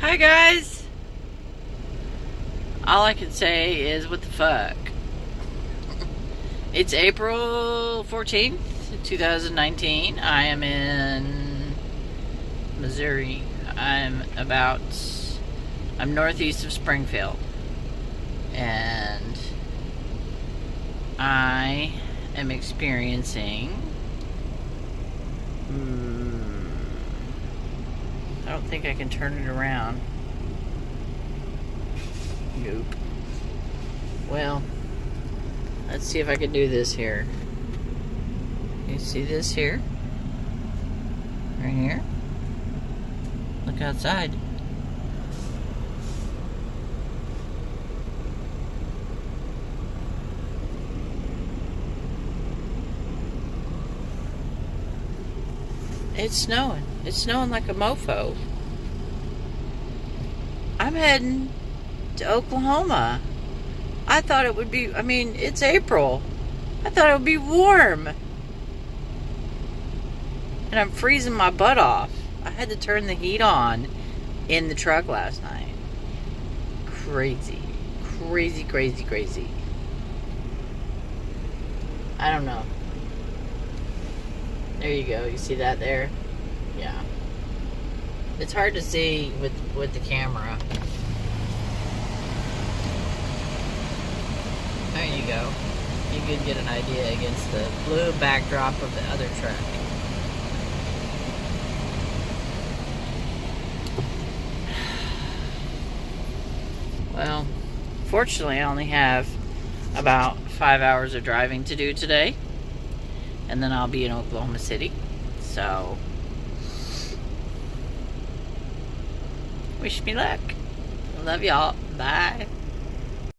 Hi guys! All I can say is what the fuck. It's April 14th, 2019. I am in Missouri. I'm northeast of Springfield. And I am experiencing I don't think I can turn it around. Nope. Well, let's see if I can do this here. You see this here? Right here? Look outside. It's snowing. It's snowing like a mofo. I'm heading to Oklahoma. I thought it would be, it's April. I thought it would be warm. And I'm freezing my butt off. I had to turn the heat on in the truck last night. Crazy. Crazy, crazy, crazy. I don't know. There you go. You see that there? Yeah. It's hard to see with the camera. There you go. You could get an idea against the blue backdrop of the other truck. Well, fortunately I only have about 5 hours of driving to do today. And then I'll be in Oklahoma City. So, wish me luck. Love y'all. Bye.